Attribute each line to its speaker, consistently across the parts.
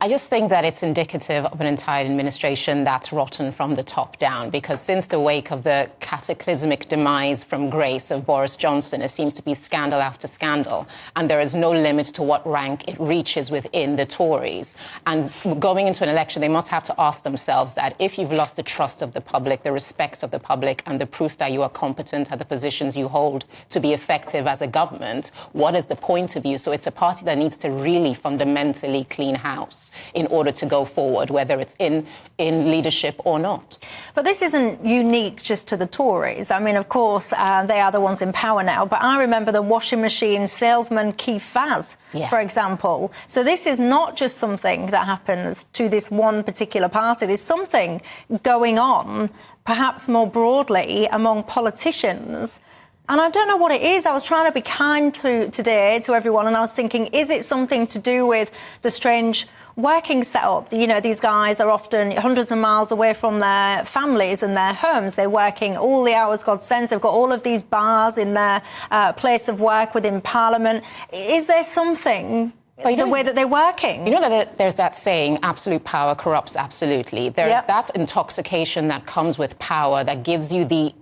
Speaker 1: I just think that it's indicative of an entire administration that's rotten from the top down, because since the wake of the cataclysmic demise from grace of Boris Johnson, it seems to be scandal after scandal, and there is no limit to what rank it reaches within the Tories. And going into an election, they must have to ask themselves that if you've lost the trust of the public, the respect of the public, and the proof that you are competent at the positions you hold to be effective as a government, what is the point of you? So it's a party that needs to really fundamentally clean house in order to go forward, whether it's in leadership or not.
Speaker 2: But this isn't unique just to the Tories. I mean, of course, they are the ones in power now, but I remember the washing machine salesman Keith Vaz, for example. So this is not just something that happens to this one particular party. There's something going on, perhaps more broadly, among politicians. And I don't know what it is. I was trying to be kind today to everyone, and I was thinking, is it something to do with the strange working setup? You know, these guys are often hundreds of miles away from their families and their homes. They're working all the hours God sends. They've got all of these bars in their place of work within Parliament. Is there something... the way that they're working?
Speaker 1: You know that there's that saying, absolute power corrupts absolutely. There's that intoxication that comes with power that gives you the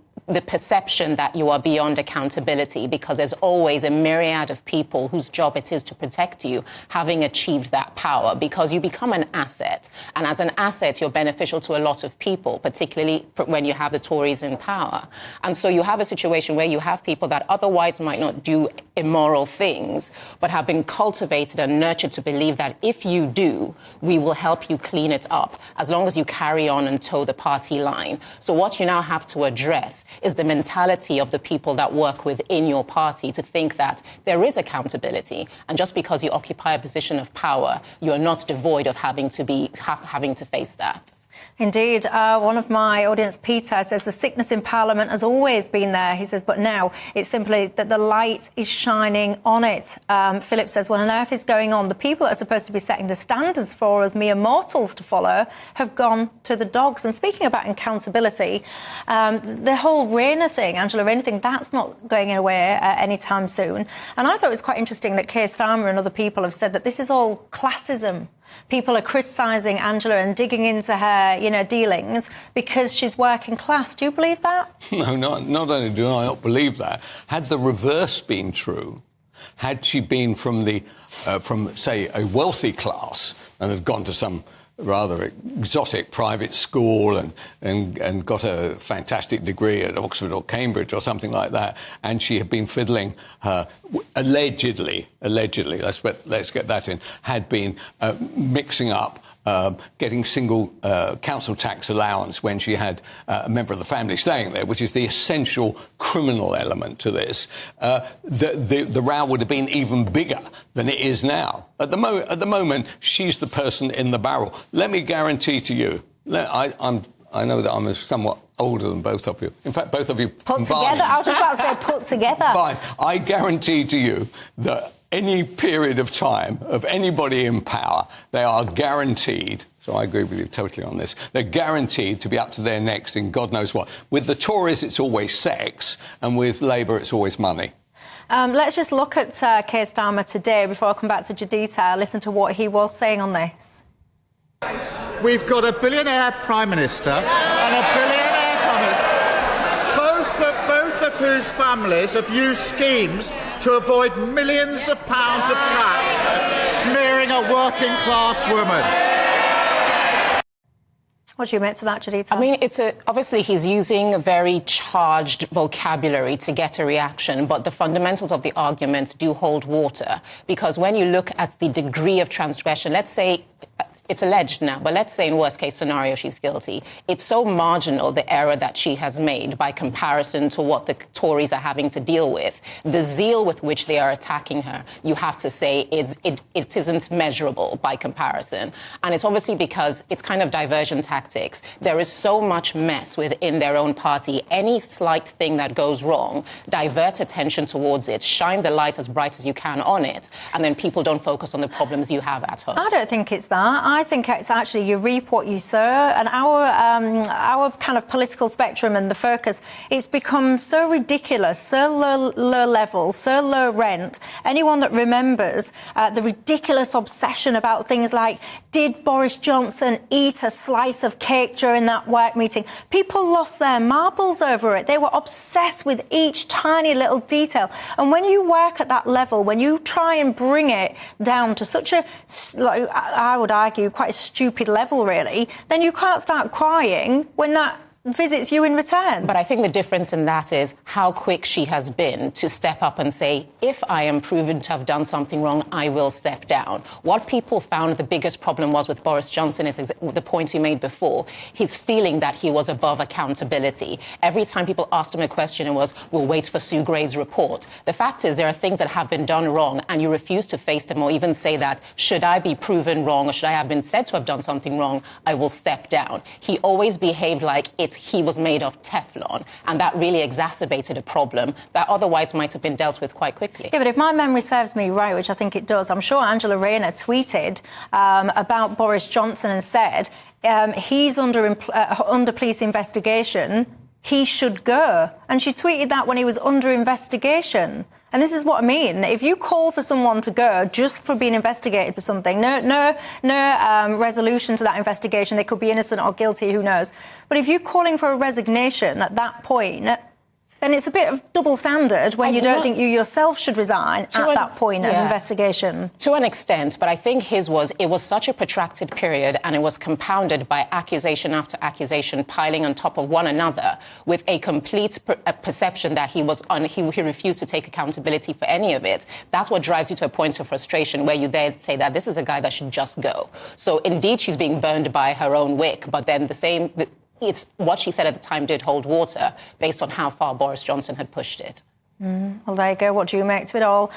Speaker 1: perception that you are beyond accountability, because there's always a myriad of people whose job it is to protect you having achieved that power, because you become an asset. And as an asset, you're beneficial to a lot of people, particularly when you have the Tories in power. And so you have a situation where you have people that otherwise might not do immoral things, but have been cultivated and nurtured to believe that if you do, we will help you clean it up, as long as you carry on and toe the party line. So what you now have to address is the mentality of the people that work within your party to think that there is accountability, and just because you occupy a position of power, you're not devoid of having to face that.
Speaker 2: Indeed. One of my audience, Peter, says the sickness in Parliament has always been there. He says, but now it's simply that the light is shining on it. Philip says, what on earth is going on? The people that are supposed to be setting the standards for us mere mortals to follow have gone to the dogs. And speaking about accountability, the whole Rayner thing, Angela Rayner thing, that's not going away anytime soon. And I thought it was quite interesting that Keir Starmer and other people have said that this is all classism. People are criticising Angela and digging into her, dealings because she's working class. Do you believe that?
Speaker 3: No, not only do I not believe that. Had the reverse been true, had she been from say, a wealthy class and had gone to some rather exotic private school and got a fantastic degree at Oxford or Cambridge or something like that, and she had been fiddling her, allegedly, let's get that in, had been mixing up getting single council tax allowance when she had a member of the family staying there, which is the essential criminal element to this, the row would have been even bigger than it is now. At the moment, she's the person in the barrel. Let me guarantee to you, I know that I'm somewhat older than both of you. In fact, both of you
Speaker 2: put together. I was just about to say put together.
Speaker 3: Fine. I guarantee to you that any period of time of anybody in power, they are guaranteed, so I agree with you totally on this, they're guaranteed to be up to their necks in God knows what. With the Tories, it's always sex, and with Labour, it's always money.
Speaker 2: Let's just look at Keir Starmer today before I come back to Juditha. Listen to what he was saying on this.
Speaker 4: We've got a billionaire Prime Minister and a billionaire Prime Minister, both of whose families have used schemes to avoid millions of pounds of tax, smearing a working-class woman.
Speaker 2: What do you make to that, Juditha?
Speaker 1: I mean, obviously he's using a very charged vocabulary to get a reaction, but the fundamentals of the argument do hold water, because when you look at the degree of transgression, let's say it's alleged now, but let's say in worst case scenario she's guilty. It's so marginal, the error that she has made, by comparison to what the Tories are having to deal with. The zeal with which they are attacking her, you have to say, it isn't measurable by comparison. And it's obviously because it's kind of diversion tactics. There is so much mess within their own party. Any slight thing that goes wrong, divert attention towards it, shine the light as bright as you can on it, and then people don't focus on the problems you have at home.
Speaker 2: I don't think it's that. I think it's actually you reap what you sow, and our kind of political spectrum and the focus, it's become so ridiculous, so low level, so low rent. Anyone that remembers the ridiculous obsession about things like, did Boris Johnson eat a slice of cake during that work meeting? People lost their marbles over it. They were obsessed with each tiny little detail. And when you work at that level, when you try and bring it down to such a, like, I would argue, quite a stupid level, really, then you can't start crying when that visits you in return.
Speaker 1: But I think the difference in that is how quick she has been to step up and say, if I am proven to have done something wrong, I will step down. What people found the biggest problem was with Boris Johnson is the point you made before, his feeling that he was above accountability. Every time people asked him a question, it was, we'll wait for Sue Gray's report. The fact is there are things that have been done wrong and you refuse to face them or even say that, should I be proven wrong or should I have been said to have done something wrong, I will step down. He always behaved like he was made of Teflon, and that really exacerbated a problem that otherwise might have been dealt with quite quickly.
Speaker 2: Yeah, but if my memory serves me right, which I think it does, I'm sure Angela Rayner tweeted about Boris Johnson and said he's under police investigation, he should go. And she tweeted that when he was under investigation. And this is what I mean. If you call for someone to go just for being investigated for something, no resolution to that investigation, they could be innocent or guilty, who knows. But if you're calling for a resignation at that point, then it's a bit of double standard when you don't think you yourself should resign at that point of investigation.
Speaker 1: To an extent, but I think it was such a protracted period and it was compounded by accusation after accusation piling on top of one another with a complete perception that he refused to take accountability for any of it. That's what drives you to a point of frustration where you then say that this is a guy that should just go. So indeed, she's being burned by her own wick, but then it's what she said at the time did hold water based on how far Boris Johnson had pushed it.
Speaker 2: Well, there you go. What do you make of it all?